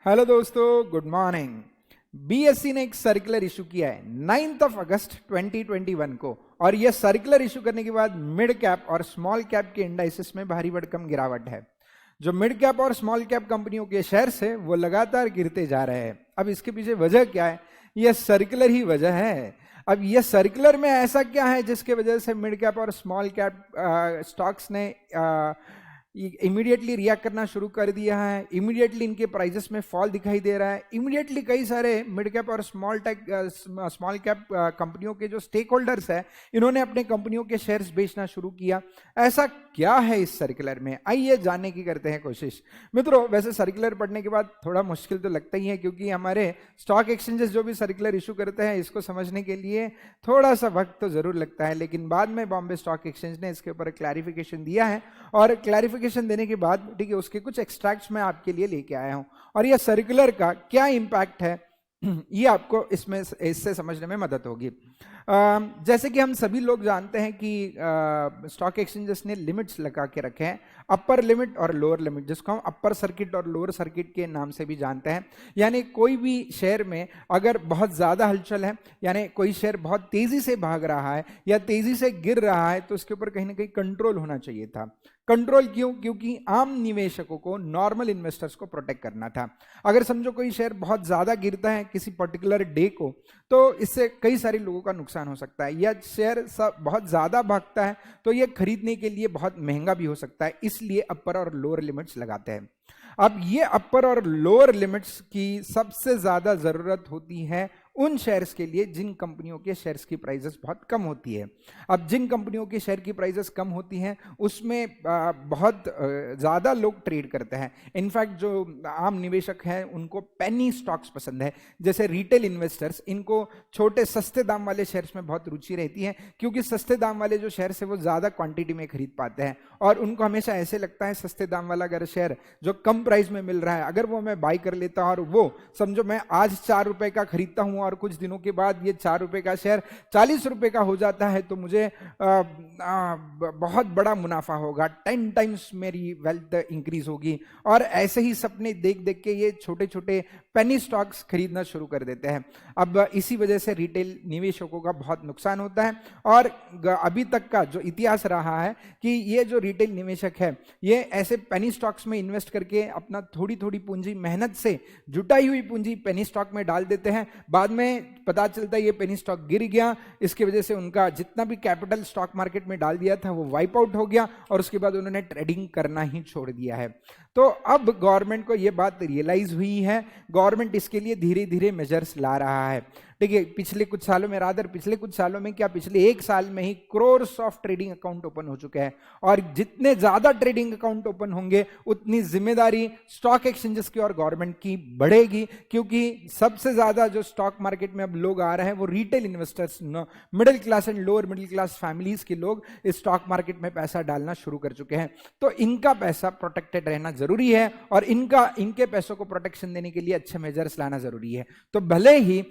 Hello दोस्तों, good morning. BSE ने एक सर्कुलर इशू किया है 9 अगस्त 2021 को, और यह सर्कुलर इशू करने के बाद मिड कैप और स्मॉल कैप के इंडाइसेस में भारी भरकम गिरावट है। जो मिड कैप और स्मॉल कैप कंपनियों के शेयर्स है वो लगातार गिरते जा रहे हैं। अब इसके पीछे वजह क्या है? यह सर्कुलर ही वजह है। अब यह सर्कुलर में ऐसा क्या है जिसके वजह से मिड कैप और स्मॉल कैप स्टॉक्स ने इमीडिएटली रिएक्ट करना शुरू कर दिया है? इमीडिएटली इनके प्राइसेस में फॉल दिखाई दे रहा है। इमीडिएटली कई सारे मिड कैप और स्मॉल कैप कंपनियों के जो स्टेक होल्डर्स है, इन्होंने अपने कंपनियों के शेयर्स बेचना शुरू किया। ऐसा क्या है इस सर्कुलर में? आइए जानने की करते हैं कोशिश। मित्रों, वैसे सर्कुलर पढ़ने के बाद थोड़ा मुश्किल तो लगता ही है, क्योंकि हमारे स्टॉक एक्सचेंजेस जो भी सर्कुलर इशू करते हैं, इसको समझने के लिए थोड़ा सा वक्त तो जरूर लगता है। लेकिन बाद में बॉम्बे स्टॉक एक्सचेंज ने इसके ऊपर क्लैरिफिकेशन दिया है, और क्लैरिफिकेशन देने के बाद ठीक है, उसके कुछ एक्सट्रैक्ट्स मैं आपके लिए लेके आया हूं, और यह सर्कुलर का क्या इंपैक्ट है ये आपको इससे समझने में मदद होगी। जैसे कि हम सभी लोग जानते हैं कि स्टॉक एक्सचेंजेस ने लिमिट्स लगा के रखे हैं, अपर लिमिट और लोअर लिमिट, जिसको हम अपर सर्किट और लोअर सर्किट के नाम से भी जानते हैं। यानी कोई भी शेयर में अगर बहुत ज़्यादा हलचल है, यानी कोई शेयर बहुत तेज़ी से भाग रहा है या तेज़ी से गिर रहा है, तो उसके ऊपर कहीं ना कहीं कंट्रोल होना चाहिए था। कंट्रोल क्यों? क्योंकि आम निवेशकों को, नॉर्मल इन्वेस्टर्स को प्रोटेक्ट करना था। अगर समझो कोई शेयर बहुत ज़्यादा गिरता है किसी पर्टिकुलर डे को, तो इससे कई सारे लोगों का नुकसान हो सकता है। या शेयर बहुत ज़्यादा भागता है तो यह खरीदने के लिए बहुत महंगा भी हो सकता है, इसलिए अपर और लोअर लिमिट्स लगाते हैं। अब ये अपर और लोअर लिमिट्स की सबसे ज़्यादा ज़रूरत होती है उन शेयर्स के लिए जिन कंपनियों के शेयर्स की प्राइसेस बहुत कम होती है। अब जिन कंपनियों के शेयर की प्राइसेस कम होती हैं उसमें बहुत ज़्यादा लोग ट्रेड करते हैं। इनफैक्ट जो आम निवेशक हैं उनको पेनी स्टॉक्स पसंद है। जैसे रिटेल इन्वेस्टर्स, इनको छोटे सस्ते दाम वाले शेयर्स में बहुत रुचि रहती है, क्योंकि सस्ते दाम वाले जो शेयर्स है वो ज़्यादा क्वांटिटी में खरीद पाते हैं, और उनको हमेशा ऐसे लगता है सस्ते दाम वाला अगर शेयर जो कम प्राइस में मिल रहा है, अगर वो मैं बाई कर लेता हूं, और वो समझो मैं आज 4 रुपए का खरीदता हूं और कुछ दिनों के बाद ये 4 रुपए का शेयर 40 रुपए का हो जाता है, तो मुझे बहुत बड़ा मुनाफा होगा, 10 टाइम्स मेरी वेल्थ इंक्रीज होगी। और ऐसे ही सपने देख देख के ये छोटे छोटे पेनी स्टॉक्स खरीदना शुरू कर देते हैं। अब इसी वजह से रिटेल निवेशकों का बहुत नुकसान होता है, और अभी तक का जो इतिहास रहा है कि ये जो रिटेल निवेशक है ये ऐसे पेनी स्टॉक्स में इन्वेस्ट करके अपना थोड़ी थोड़ी पूंजी, मेहनत से जुटाई हुई पूंजी पेनी स्टॉक में डाल देते हैं। बाद में पता चलता है ये पेनी स्टॉक गिर गया, इसकी वजह से उनका जितना भी कैपिटल स्टॉक मार्केट में डाल दिया था वो वाइप आउट हो गया, और उसके बाद उन्होंने ट्रेडिंग करना ही छोड़ दिया है। तो अब गवर्नमेंट को ये बात रियलाइज हुई है, गवर्नमेंट इसके लिए धीरे धीरे मेजर्स ला रहा है। देखिए, पिछले कुछ सालों में पिछले 1 साल में ही crores of trading account open हो चुके हैं, और जितने ज्यादा ट्रेडिंग अकाउंट ओपन होंगे उतनी जिम्मेदारी स्टॉक एक्सचेंजेस की और गवर्नमेंट की बढ़ेगी, क्योंकि सबसे ज्यादा जो स्टॉक मार्केट में अब लोग आ रहे हैं वो retail investors, middle class and lower middle class families के लोग इस स्टॉक मार्केट में पैसा डालना शुरू कर चुके हैं। तो इनका पैसा प्रोटेक्टेड रहना जरूरी है, और इनके पैसों को प्रोटेक्शन देने के लिए अच्छे मेजर्स लाना जरूरी है। तो भले ही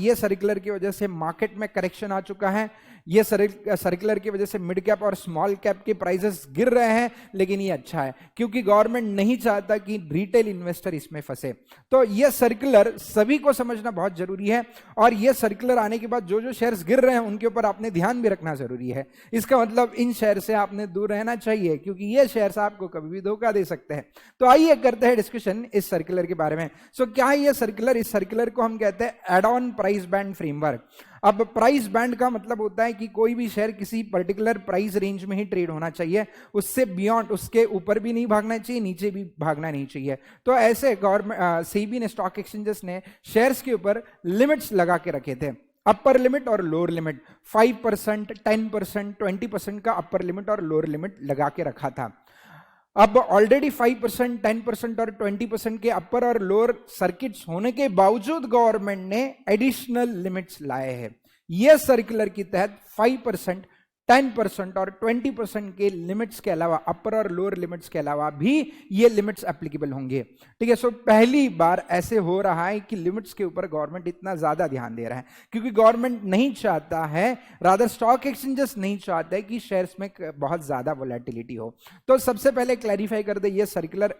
ये सर्कुलर की वजह से मार्केट में करेक्शन आ चुका है, ये सर्कुलर की वजह से मिड कैप और स्मॉल कैप के प्राइसेस गिर रहे हैं, लेकिन ये अच्छा है क्योंकि गवर्नमेंट नहीं चाहता कि रिटेल इन्वेस्टर इसमें फंसे। तो ये सर्कुलर सभी को समझना बहुत जरूरी है, और ये सर्कुलर आने के बाद जो जो शेयर्स गिर रहे हैं उनके ऊपर आपने ध्यान भी रखना जरूरी है। इसका मतलब इन शेयर से आपने दूर रहना चाहिए, क्योंकि ये शेयर्स आपको कभी भी धोखा दे सकते हैं। तो आइए करते हैं डिस्कशन इस सर्कुलर के बारे में। सो क्या है ये सर्कुलर? इस सर्कुलर को हम कहते हैं add on price band framework. अब प्राइस बैंड का मतलब होता है कि कोई भी शेयर किसी पर्टिकुलर प्राइस रेंज में ही ट्रेड होना चाहिए, उससे बियॉन्ड, उसके ऊपर भी नहीं भागना चाहिए, नीचे भी भागना नहीं चाहिए। तो ऐसे गवर्नमेंट सेबी ने, स्टॉक एक्सचेंजेस ने शेयर्स के ऊपर लिमिट्स लगा के रखे थे, अपर लिमिट और लोअर लिमिट। 5%, 10%, 20% का अपर लिमिट और लोअर लिमिट लगा के रखा था। अब ऑलरेडी 5%, 10% और 20% के अपर और लोअर सर्किट्स होने के बावजूद गवर्नमेंट ने एडिशनल लिमिट्स लाए हैं। यह सर्कुलर के तहत 5%, 10% और 20% के लिमिट्स के अलावा, अपर और लोअर लिमिट्स के अलावा भी ये लिमिट्स एप्लीकेबल होंगे। ठीक है, सो पहली बार ऐसे हो रहा है कि लिमिट्स के ऊपर गवर्नमेंट इतना ज्यादा ध्यान दे रहा है, क्योंकि गवर्नमेंट नहीं चाहता है, रादर स्टॉक एक्सचेंजेस नहीं चाहते हैं कि शेयर्स में बहुत ज्यादा वोलेटिलिटी हो। तो सबसे पहले क्लैरिफाई कर दे, ये सर्कुलर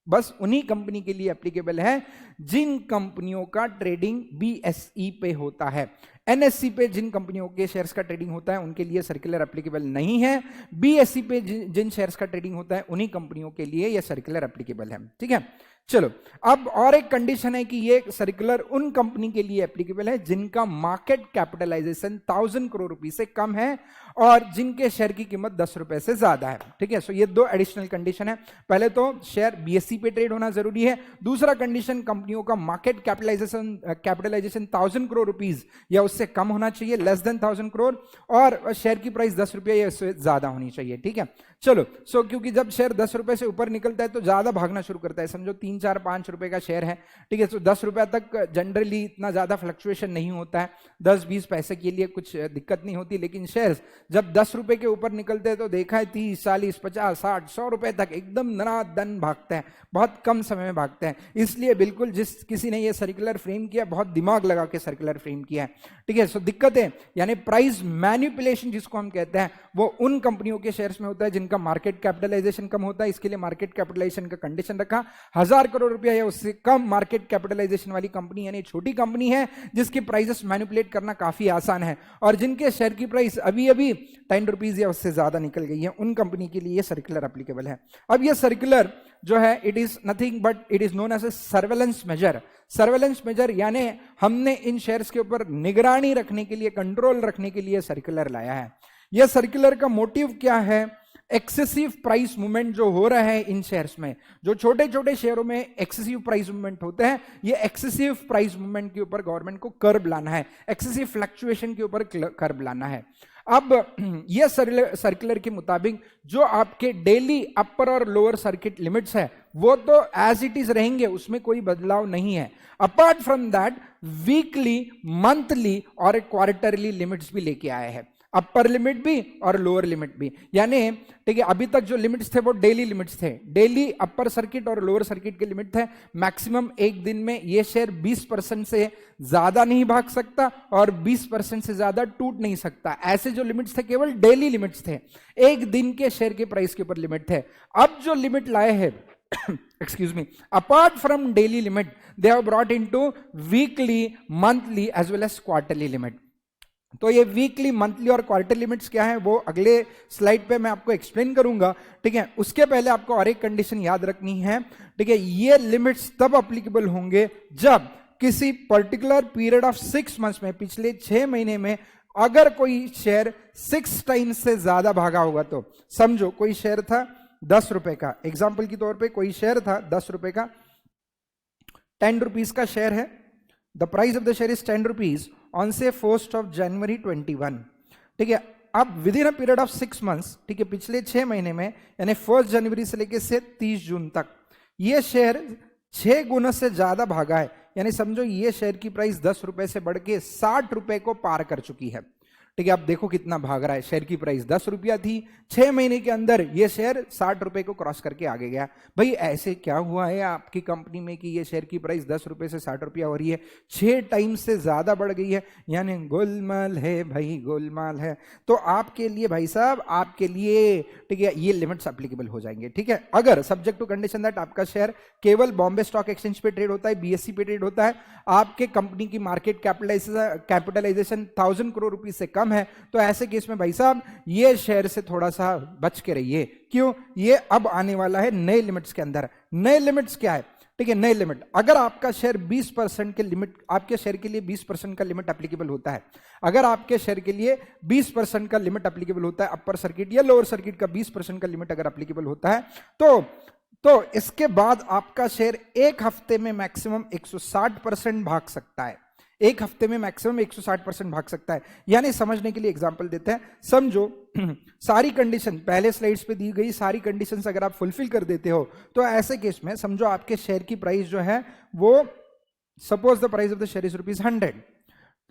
बस उन्हीं कंपनी के लिए एप्लीकेबल है जिन कंपनियों का ट्रेडिंग बीएसई पे होता है। एनएससी पे जिन कंपनियों के शेयर्स का ट्रेडिंग होता है उनके लिए सर्कुलर एप्लीकेबल नहीं है। बीएसई पे जिन शेयर्स का ट्रेडिंग होता है उन्हीं कंपनियों के लिए यह सर्कुलर एप्लीकेबल है। ठीक है, चलो अब और एक कंडीशन है कि ये सर्कुलर उन कंपनी के लिए एप्लीकेबल है जिनका मार्केट कैपिटलाइजेशन 1000 करोड़ रुपए से कम है और जिनके शेयर की कीमत 10 रुपए से ज्यादा है। ठीक है, सो ये दो एडिशनल कंडीशन है। पहले तो शेयर बीएसई पे ट्रेड होना जरूरी है। दूसरा कंडीशन, कंपनियों का मार्केट कैपिटलाइजेशन 1000 करोड़ रुपीज या उससे कम होना चाहिए, लेस देन 1000 करोड़, और शेयर की प्राइस 10 रुपये या उससे ज्यादा होनी चाहिए। ठीक है, चलो सो क्योंकि जब शेयर 10 रुपए से ऊपर निकलता है तो ज्यादा भागना शुरू करता है। समझो 3, 4, 5 रुपए का शेयर है, ठीक है, तो 10 रुपए तक जनरली इतना ज्यादा फ्लक्चुएशन नहीं होता है, 10-20 पैसे के लिए कुछ दिक्कत नहीं होती। लेकिन शेयर जब 10 रुपए के ऊपर निकलते हैं तो देखा है 30, 40, 50, 60, 100 रुपए तक एकदम धनाधन भागते हैं, बहुत कम समय में भागते हैं। इसलिए बिल्कुल जिस किसी ने ये सर्कुलर फ्रेम किया, बहुत दिमाग लगा के सर्कुलर फ्रेम किया है। ठीक है, सो दिक्कतें यानी प्राइस मैनिपुलेशन जिसको हम कहते हैं वो उन कंपनियों के शेयर्स में होता है जिनका मार्केट कैपिटलाइजेशन कम होता है। इसके लिए मार्केट कैपिटलाइजेशन का कंडीशन रखा 1000 करोड़ रुपया या उससे कम मार्केट कैपिटलाइजेशन वाली कंपनी यानी छोटी कंपनी है जिसकी प्राइसेस मैनिपुलेट करना काफी आसान है और जिनके शेयर की प्राइस अभी अभी 10 रुपीज या उससे ज्यादा निकल गई है, उन कंपनी के लिए सर्कुलर एप्लीकेबल है। अब यह सर्कुलर जो है it is nothing but it is known as a surveillance measure. Surveillance measure यानी हमने इन शेयर्स के ऊपर निगरानी रखने के लिए, कंट्रोल रखने के लिए सर्कुलर लाया है। यह सर्कुलर का मोटिव क्या है? एक्सेसिव प्राइस मूवमेंट जो हो रहा है इन शेयर्स में, जो छोटे छोटे शेयरों में एक्सेसिव प्राइस मूवमेंट होते हैं, ये एक्सेसिव प्राइस मूवमेंट के ऊपर गवर्नमेंट को कर्ब लाना है, एक्सेसिव फ्लक्चुएशन के ऊपर कर्ब लाना है। अब यह सर्कुलर के मुताबिक जो आपके डेली अपर और लोअर सर्किट लिमिट्स है वो तो एज इट इज रहेंगे, उसमें कोई बदलाव नहीं है। Apart from that weekly, monthly और क्वार्टरली लिमिट्स भी लेके आए हैं, अपर लिमिट भी और लोअर लिमिट भी। यानी ठीक है, अभी तक जो लिमिट्स थे वो डेली लिमिट्स थे, डेली अपर सर्किट और लोअर सर्किट के लिमिट थे। मैक्सिमम एक दिन में ये शेयर 20% से ज्यादा नहीं भाग सकता और 20% से ज्यादा टूट नहीं सकता। ऐसे जो लिमिट्स थे केवल डेली लिमिट्स थे, एक दिन के शेयर के प्राइस के ऊपर लिमिट थे। अब जो लिमिट लाए हैं excuse me, apart from daily limit they have brought into weekly, monthly as well as quarterly limit। तो ये वीकली, मंथली और क्वार्टर लिमिट्स क्या है वो अगले स्लाइड पे मैं आपको एक्सप्लेन करूंगा। ठीक है, उसके पहले आपको और एक कंडीशन याद रखनी है। ठीक है, ये लिमिट्स तब अप्लीकेबल होंगे जब किसी पर्टिकुलर पीरियड ऑफ 6 मंथ्स में, पिछले 6 महीने में अगर कोई शेयर 6 टाइम्स से ज्यादा भागा होगा। तो समझो कोई शेयर था 10 रुपए का, एग्जाम्पल के तौर पर कोई शेयर था 10 रुपए का, 10 रुपीज का शेयर है, the price of the share is 10 rupees on से 1 जनवरी 21। ठीक है, अब with in a period of 6 months, ठीक है, पिछले 6 महीने में यानी 1 जनवरी से लेकर से 30 जून तक ये शेयर 6 गुना से ज्यादा भागा है। यानी समझो ये शेयर की प्राइस 10 रुपए से बढ़ के 60 रुपए को पार कर चुकी है। ठीक है, आप देखो कितना भाग रहा है। शेयर की प्राइस 10 रुपया थी, 6 महीने के अंदर ये शेयर 60 रुपए को क्रॉस करके आगे गया। भाई ऐसे क्या हुआ है आपकी कंपनी में कि ये शेयर की प्राइस 10 रुपए से 60 रुपया हो रही है, 6 टाइम से ज्यादा बढ़ गई है। यानी गोलमाल है भाई, गोलमाल है। तो आपके लिए भाई साहब, आपके लिए ठीक है ये लिमिट्स एप्लीकेबल हो जाएंगे। ठीक है, अगर सब्जेक्ट टू कंडीशन दैट आपका शेयर केवल बॉम्बे स्टॉक एक्सचेंज पे ट्रेड होता है, बीएसई पे ट्रेड होता है, आपके कंपनी की मार्केट कैपिटलाइजेशन 1000 करोड़ रुपीज से कम है, तो ऐसे केस में भाई साहब ये शेयर से थोड़ा सा बच के रहिए। क्यों? ये अब आने वाला है नए लिमिट्स के अंदर। नए लिमिट्स क्या है? ठीक है, नए लिमिट, अगर आपका शेयर 20% के लिमिट, आपके शेयर के लिए 20% का लिमिट एप्लीकेबल होता है, अगर आपके शेयर के लिए 20% का लिमिट एप्लीकेबल होता है, अपर सर्किट या लोअर सर्किट का 20% का लिमिट अगर एप्लीकेबल होता है, तो इसके बाद आपका शेयर एक हफ्ते में मैक्सिमम 160% भाग सकता है। एक हफ्ते में मैक्सिमम 160% भाग सकता है। यानी समझने के लिए एग्जांपल देते हैं, समझो सारी कंडीशन पहले स्लाइड्स पे दी गई सारी कंडीशंस अगर आप फुलफिल कर देते हो, तो ऐसे केस में समझो आपके शेयर की प्राइस जो है वो, suppose the price of the share is ₹100,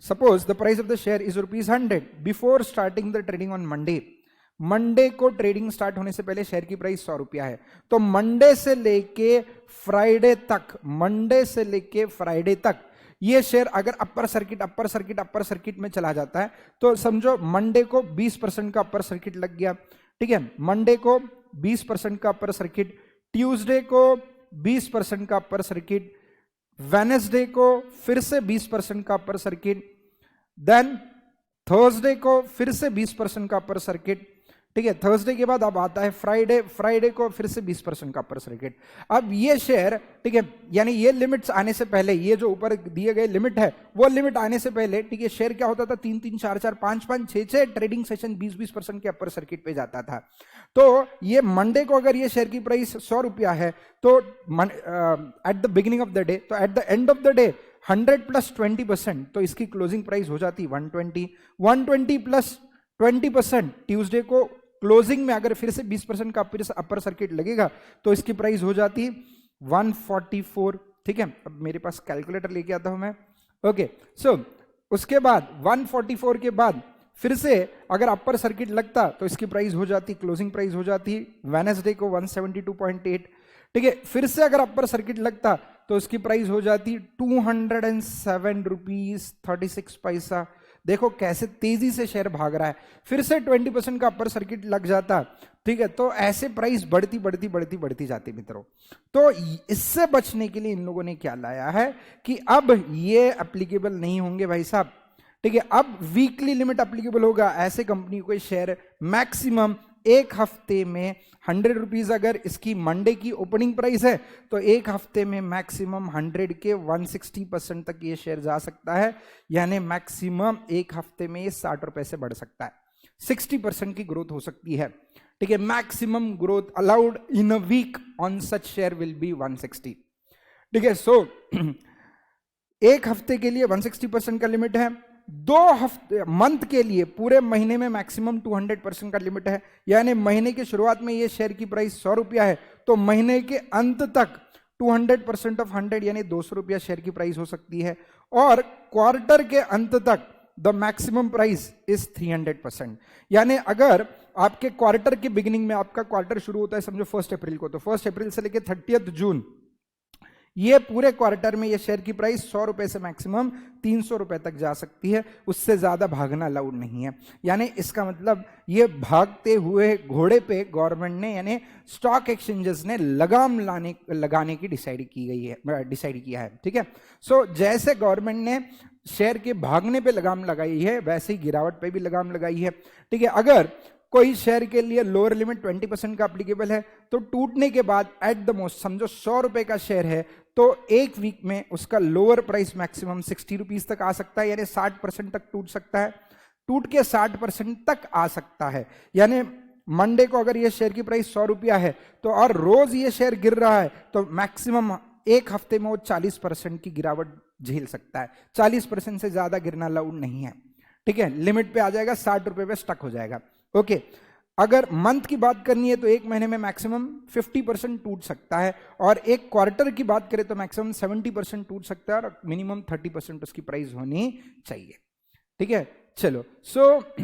suppose the price of the share is ₹100 before starting the trading on Monday को ट्रेडिंग स्टार्ट होने से पहले शेयर की प्राइस 100 रुपया है। तो मंडे से लेके फ्राइडे तक ये शेयर अगर अपर सर्किट में चला जाता है, तो समझो मंडे को 20% का अपर सर्किट लग गया। ठीक है, मंडे को 20% का अपर सर्किट, ट्यूसडे को 20% का अपर सर्किट, वेनेसडे को फिर से 20% का अपर सर्किट, देन थर्सडे को फिर से 20% का अपर सर्किट, ठीक है। थर्सडे के बाद अब आता है फ्राइडे, फ्राइडे को फिर से 20% का अपर सर्किट। अब ये शेयर, ठीक है, यानी ये लिमिट्स आने से पहले, ये जो ऊपर दिए गए लिमिट है वो लिमिट आने से पहले, ठीक है, शेयर क्या होता था, 3-3, 4-4, 5-5, 6-6 ट्रेडिंग सेशन 20-20% के अपर सर्किट पे जाता था। तो ये मंडे को अगर ये शेयर की प्राइस 100 रुपया है तो at the beginning of the day, तो at the end of the day 100 + 20%, तो इसकी क्लोजिंग प्राइस हो जाती 120, 120 + 20%। ट्यूसडे को क्लोजिंग में अगर फिर से 20% का अपर सर्किट लगेगा तो इसकी प्राइस हो जाती 144, ठीक है। अब मेरे पास कैलकुलेटर लेके आता हूं मैं, ओके। सो उसके बाद 144 के बाद फिर से अगर अपर सर्किट लगता तो इसकी प्राइस हो जाती, क्लोजिंग प्राइस हो जाती वेडनेसडे को 172.8, ठीक है। फिर से अगर अपर सर्किट लगता तो इसकी प्राइस हो जाती 207 रुपीज 36 पैसा। देखो कैसे तेजी से शेयर भाग रहा है। फिर से 20% का अपर सर्किट लग जाता, ठीक है, तो ऐसे प्राइस बढ़ती बढ़ती बढ़ती बढ़ती जाती मित्रों। तो इससे बचने के लिए इन लोगों ने क्या लाया है कि अब ये एप्लीकेबल नहीं होंगे भाई साहब, ठीक है। अब वीकली लिमिट एप्लीकेबल होगा। ऐसे कंपनी को शेयर मैक्सिमम एक हफ्ते में 100 रुपीज, अगर इसकी मंडे की ओपनिंग प्राइस है तो एक हफ्ते में मैक्सिमम 100 के 160% तक ये शेयर जा सकता है, यानी मैक्सिमम एक हफ्ते में ये 60 रुपए से बढ़ सकता है, 60% की ग्रोथ हो सकती है, ठीक है। Maximum growth allowed in a week on such share will be 160, ठीक है। सो एक हफ्ते के लिए 160% का लिमिट है, 2 हफ्ते मंथ के लिए पूरे महीने में मैक्सिमम 200% का लिमिट है, यानी महीने की शुरुआत में ये शेयर की प्राइस 100 रुपया है तो महीने के अंत तक 200% ऑफ 100 यानी 200 रुपया शेयर की प्राइस हो सकती है, और क्वार्टर के अंत तक द मैक्सिमम प्राइस इज 300%। यानी अगर आपके क्वार्टर के बिगिनिंग में, आपका क्वार्टर शुरू होता है समझो 1 अप्रैल को, तो 1 अप्रैल से लेकर 30 जून, ये पूरे क्वार्टर में ये शेयर की प्राइस 100 रुपए से मैक्सिमम 300 रुपए तक जा सकती है, उससे ज्यादा भागना अलाउड नहीं है। यानी इसका मतलब ये भागते हुए घोड़े पे गवर्नमेंट ने, यानी स्टॉक एक्सचेंजेस ने लगाम लगाने की डिसाइड किया है, ठीक है। सो जैसे गवर्नमेंट ने शेयर के भागने पे लगाम लगाई है वैसे ही गिरावट पे भी लगाम लगाई है, ठीक है। अगर कोई शेयर के लिए लोअर लिमिट 20% का एप्लीकेबल है तो टूटने के बाद एट द मोस्ट समझो 100 रुपए का शेयर है तो एक वीक में उसका लोअर प्राइस मैक्सिमम 60 रुपीज तक आ सकता है, यानी 60% तक टूट सकता है, टूट के 60% तक आ सकता है। यानी मंडे को अगर ये शेयर की प्राइस 100 रुपया है तो और रोज ये शेयर गिर रहा है तो मैक्सिमम एक हफ्ते में वो 40% की गिरावट झेल सकता है, 40% से ज्यादा गिरना अलाउड नहीं है, ठीक है। लिमिट पे आ जाएगा, 60 रुपए पे स्टक हो जाएगा, ओके। अगर मंथ की बात करनी है तो एक महीने में मैक्सिमम 50% टूट सकता है, और एक क्वार्टर की बात करें तो मैक्सिमम 70% टूट सकता है, और मिनिमम 30% उसकी प्राइस होनी चाहिए, ठीक है। चलो, so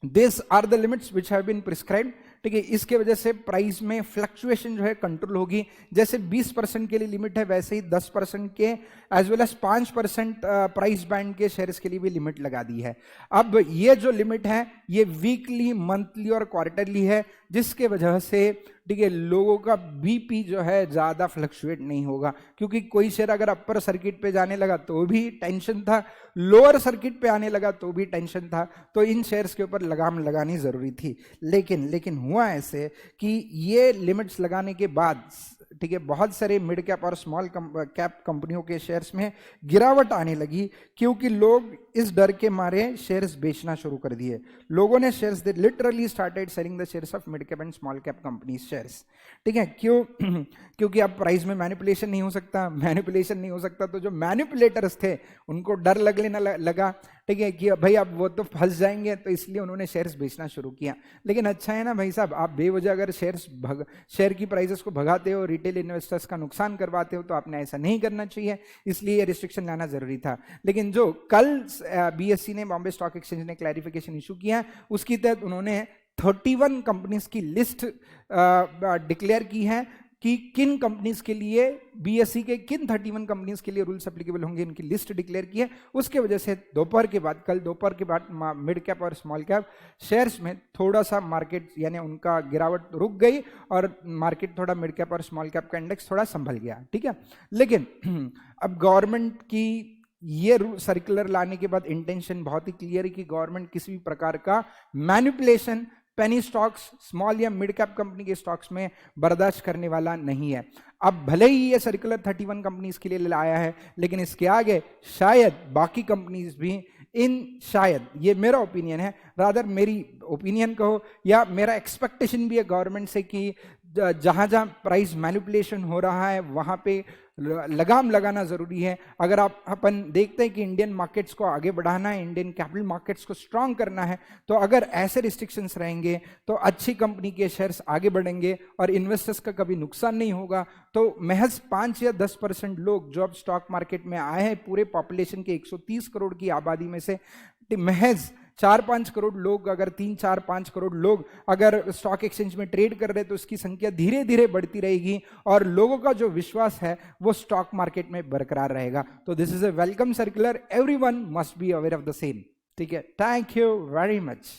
this are the limits which have been prescribed, ठीक है। इसके वजह से प्राइस में फ्लक्चुएशन जो है कंट्रोल होगी। जैसे 20% के लिए लिमिट है वैसे ही 10% के as well as 5% price band के शेयर्स के लिए भी लिमिट लगा दी है। अब ये जो लिमिट है ये वीकली, मंथली और क्वार्टरली है, जिसके वजह से, ठीक है, लोगों का बीपी जो है ज्यादा फ्लक्चुएट नहीं होगा, क्योंकि कोई शेयर अगर अपर सर्किट पे जाने लगा तो भी टेंशन था, लोअर सर्किट पे आने लगा तो भी टेंशन था, तो इन शेयर्स के ऊपर लगाम लगानी जरूरी थी। लेकिन हुआ ऐसे कि ये लिमिट्स लगाने के बाद, ठीक है, बहुत सारे मिड कैप और स्मॉल कैप कंपनियों के शेयर्स में गिरावट आने लगी, क्योंकि लोग इस डर के मारे शेयर्स बेचना शुरू कर दिए। लोगों ने shares, they literally started selling the shares of mid cap and small cap companies shares, ठीक है। क्यों? क्योंकि अब प्राइस में मैनिपुलेशन नहीं हो सकता, तो जो मैनिपुलेटर्स थे उनको डर लगा, ठीक है, कि भाई अब वो तो फंस जाएंगे, तो इसलिए उन्होंने शेयर्स बेचना शुरू किया। लेकिन अच्छा है ना भाई साहब, आप बेवजह अगर शेयर की प्राइसेस को भगाते हो, रिटेल इन्वेस्टर्स का नुकसान करवाते हो, तो आपने ऐसा नहीं करना चाहिए, इसलिए ये रिस्ट्रिक्शन लाना जरूरी था। लेकिन जो कल बीएसई ने, बॉम्बे स्टॉक एक्सचेंज ने क्लैरिफिकेशन इशू किया, उसकी तहत उन्होंने 31 कंपनीज की लिस्ट डिक्लेयर की है, कि किन कंपनीज के लिए बीएसई के किन 31 कंपनीज के लिए रूल्स एप्लीकेबल होंगे, इनकी लिस्ट डिक्लेयर की है। उसके वजह से दोपहर के बाद, कल दोपहर के बाद मिड कैप और स्मॉल कैप शेयर्स में थोड़ा सा मार्केट यानी उनका गिरावट रुक गई और मार्केट थोड़ा मिड कैप और स्मॉल कैप का इंडेक्स थोड़ा संभल गया, ठीक है। लेकिन अब गवर्नमेंट की ये सर्कुलर लाने के बाद इंटेंशन बहुत ही क्लियर है कि गवर्नमेंट किसी भी प्रकार का मैनिपुलेशन पेनी स्टॉक्स, स्मॉल या मिड कैप कंपनी के स्टॉक्स में बर्दाश्त करने वाला नहीं है। अब भले ही ये सर्कुलर 31 कंपनीज के लिए लाया है, लेकिन इसके आगे शायद बाकी कंपनीज भी शायद, ये मेरा ओपिनियन है, रादर मेरी ओपिनियन कहो या मेरा एक्सपेक्टेशन भी है गवर्नमेंट से कि जहां जहां प्राइस मैनिपुलेशन हो रहा है वहां पे लगाम लगाना जरूरी है। अगर अपन देखते हैं कि इंडियन मार्केट्स को आगे बढ़ाना है, इंडियन कैपिटल मार्केट्स को स्ट्रांग करना है, तो अगर ऐसे रिस्ट्रिक्शंस रहेंगे तो अच्छी कंपनी के शेयर्स आगे बढ़ेंगे और इन्वेस्टर्स का कभी नुकसान नहीं होगा। तो महज 5 या 10% लोग जो अब स्टॉक मार्केट में आए हैं, पूरे पॉपुलेशन के 130 करोड़ की आबादी में से महज 4-5 करोड़ लोग, अगर 3-4-5 करोड़ लोग अगर स्टॉक एक्सचेंज में ट्रेड कर रहे हैं तो उसकी संख्या धीरे धीरे बढ़ती रहेगी और लोगों का जो विश्वास है वो स्टॉक मार्केट में बरकरार रहेगा। तो this is a welcome circular, everyone must be aware of the same, ठीक है। Thank you very much.